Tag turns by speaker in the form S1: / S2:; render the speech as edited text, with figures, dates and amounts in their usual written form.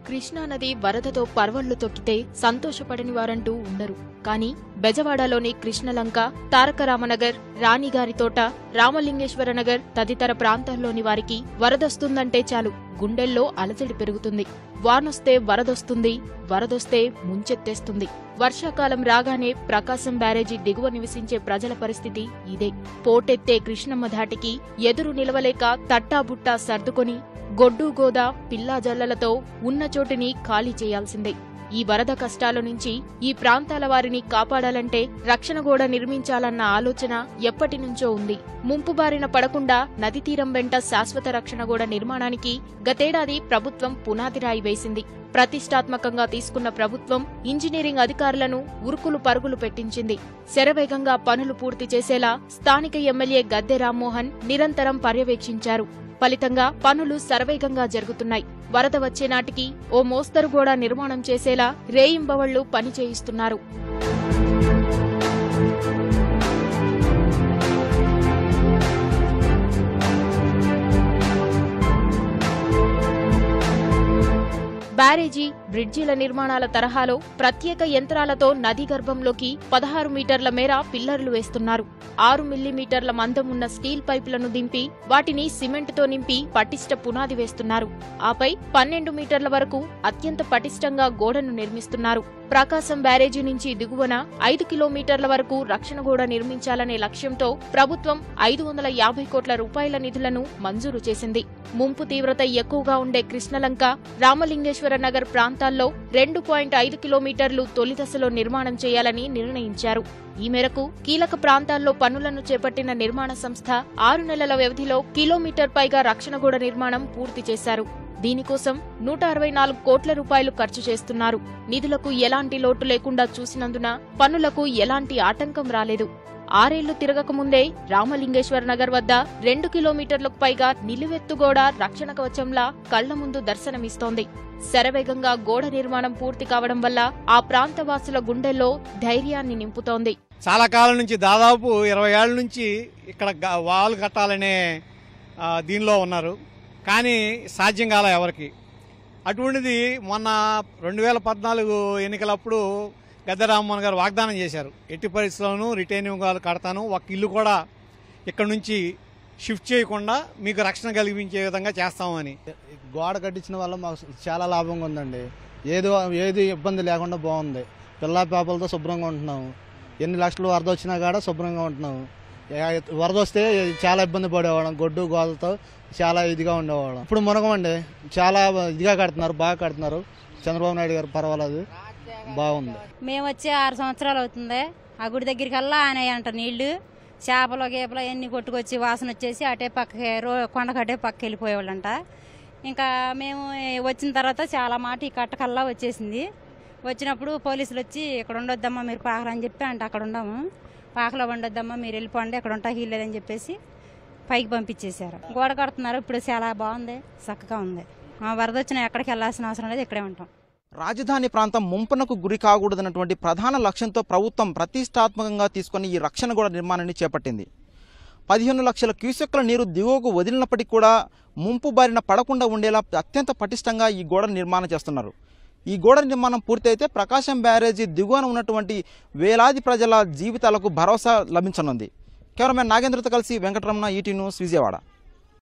S1: కృష్ణానది వరదతో పర్వళ్లు తొక్కితే సంతోషపడని వారంటూ ఉండరు. కానీ బెజవాడలోని కృష్ణలంక, తారకరామనగర్, రాణిగారితోట, రామలింగేశ్వర నగర్ తదితర ప్రాంతాల్లోని వారికి వరదొస్తుందంటే చాలు గుండెల్లో అలజడి పెరుగుతుంది. వానొస్తే వరదొస్తుంది, వరదొస్తే ముంచెత్తేస్తుంది. వర్షాకాలం రాగానే ప్రకాశం బ్యారేజీ దిగువ నివసించే ప్రజల పరిస్థితి ఇదే. పోటెత్తే కృష్ణమ్మ ధాటికి ఎదురు నిలవలేక తట్టాబుట్టా సర్దుకొని గొడ్డు గోద పిల్లాజల్లలతో ఉన్న చోటుని ఖాళీ చేయాల్సిందే. ఈ వరద కష్టాల నుంచి ఈ ప్రాంతాల వారిని కాపాడాలంటే రక్షణ గోడ నిర్మించాలన్న ఆలోచన ఎప్పటినుంచో ఉంది. ముంపు బారిన పడకుండా నది తీరం వెంట శాశ్వత రక్షణ గోడ నిర్మాణానికి గతేడాది ప్రభుత్వం పునాదిరాయి వేసింది. ప్రతిష్టాత్మకంగా తీసుకున్న ప్రభుత్వం ఇంజనీరింగ్ అధికారులను ఉరుకులు పరుగులు పెట్టించింది. శరవేగంగా పనులు పూర్తి చేసేలా స్థానిక ఎమ్మెల్యే గద్దె రామ్మోహన్ నిరంతరం పర్యవేక్షించారు. ఫలితంగా పనులు శరవేగంగా జరుగుతున్నాయి. వరద వచ్చే నాటికి ఓ మోస్తరు గోడ నిర్మాణం చేసేలా రేయింబవళ్లు పని చేయిస్తున్నారు. బ్యారేజీ, బ్రిడ్జిల నిర్మాణాల తరహాలో ప్రత్యేక యంత్రాలతో నదీ గర్భంలోకి 16 మీటర్ల మేర పిల్లర్లు వేస్తున్నారు. 6 మిల్లీమీటర్ల మందం ఉన్న స్టీల్ పైపులను దింపి వాటిని సిమెంటుతో నింపి పటిష్ట పునాది వేస్తున్నారు. ఆపై 12 మీటర్ల వరకు అత్యంత పటిష్టంగా గోడను నిర్మిస్తున్నారు. ప్రకాశం బ్యారేజీ నుంచి దిగువన 5 కిలోమీటర్ల వరకు రక్షణ గోడ నిర్మించాలనే లక్ష్యంతో ప్రభుత్వం 550 కోట్ల రూపాయల నిధులను మంజూరు చేసింది. ముంపు తీవ్రత ఎక్కువగా ఉండే కృష్ణలంక, రామలింగేశ్వర నగర్ ప్రాంతాల్లో 2.5 కిలోమీటర్లు తొలి దశలో నిర్మాణం చేయాలని నిర్ణయించారు. ఈ మేరకు కీలక ప్రాంతాల్లో పనులను చేపట్టిన నిర్మాణ సంస్థ 6 నెలల వ్యవధిలో కిలోమీటర్ పైగా రక్షణ గోడ నిర్మాణం పూర్తి చేశారు. దీనికోసం 164 కోట్ల రూపాయలు ఖర్చు చేస్తున్నారు. నిధులకు ఎలాంటి లోటు లేకుండా చూసినందున పనులకు ఎలాంటి ఆటంకం రాలేదు. 6 ఏళ్లు తిరగకముందే రామలింగేశ్వర నగర్ వద్ద 2 కిలోమీటర్లకు పైగా నిలువెత్తుగోడ రక్షణ కవచంలా కళ్ల ముందు దర్శనమిస్తోంది. శరవేగంగా గోడ నిర్మాణం పూర్తి కావడం వల్ల ఆ ప్రాంత వాసుల గుండెల్లో ధైర్యాన్ని నింపుతోంది.
S2: చాలా కాలం నుంచి, దాదాపు 20 ఏళ్ల నుంచి ఇక్కడ వాల్ కట్టాలనే దీనిలో ఉన్నారు. కానీ సాధ్యం కాల ఎవరికి. అటువంటిది మొన్న 2014 ఎన్నికలప్పుడు గద్దె రామ్మోహన్ గారు వాగ్దానం చేశారు, ఎట్టి పరిస్థితుల్లోనూ రిటైనింగ్ వాల్ కడతాను, ఒక ఇల్లు కూడా ఇక్కడ నుంచి షిఫ్ట్ చేయకుండా మీకు రక్షణ కలిగించే విధంగా చేస్తామని.
S3: గోడ కట్టించిన వల్ల మాకు చాలా లాభంగా ఉందండి. ఏది ఇబ్బంది లేకుండా బాగుంది. పిల్లా పాపలతో శుభ్రంగా ఉంటున్నాము. ఎన్ని లక్షలు వరద వచ్చినా కూడా శుభ్రంగా ఉంటున్నాము. వరద వస్తే చాలా ఇబ్బంది పడేవాళ్ళం, గొడ్డు గోదలతో చాలా ఇదిగా ఉండేవాళ్ళం. ఇప్పుడు మునగమండి, చాలా ఇదిగా కడుతున్నారు, బాగా కడుతున్నారు. చంద్రబాబు నాయుడు గారు పర్వాలేదు, బాగుంది.
S4: మేము వచ్చి 6 సంవత్సరాలు అవుతుంది. ఆ గుడి దగ్గరికి వెళ్ళా అనేయంట నీళ్లు, చేపలు గేపలు అన్నీ కొట్టుకొచ్చి వాసన వచ్చేసి అటే పక్కకి కొండకట్టే పక్కకి వెళ్ళిపోయేవాళ్ళంట. ఇంకా మేము వచ్చిన తర్వాత చాలా మాట ఈ కట్టకల్లా వచ్చేసింది. వచ్చినప్పుడు పోలీసులు వచ్చి ఇక్కడ ఉండొద్దమ్మా మీరు పాకలు అని చెప్పి అంటే అక్కడ ఉండము, పాకలో ఉండొద్దమ్మా మీరు వెళ్ళిపోండి అక్కడ ఉంటా హీలేదని చెప్పేసి పైకి పంపించేశారు. గోడ కడుతున్నారు. ఇప్పుడు చాలా బాగుంది, చక్కగా ఉంది. వరద వచ్చినా ఎక్కడికి వెళ్ళాల్సిన అవసరం లేదు, ఇక్కడే ఉంటాం.
S5: రాజధాని ప్రాంతం ముంపునకు గురి కాకూడదన్నటువంటి ప్రధాన లక్ష్యంతో ప్రభుత్వం ప్రతిష్టాత్మకంగా తీసుకుని ఈ రక్షణ గోడ నిర్మాణాన్ని చేపట్టింది. 15 లక్షల క్యూసెక్కుల నీరు దిగువకు వదిలినప్పటికీ కూడా ముంపు బారిన పడకుండా ఉండేలా అత్యంత పటిష్టంగా ఈ గోడ నిర్మాణం చేస్తున్నారు. ఈ గోడ నిర్మాణం పూర్తయితే ప్రకాశం బ్యారేజీ దిగువన ఉన్నటువంటి వేలాది ప్రజల జీవితాలకు భరోసా లభించనుంది. కెమెరామెన్ నాగేంద్రతో కలిసి వెంకటరమణ, ఈటీ న్యూస్, విజయవాడ.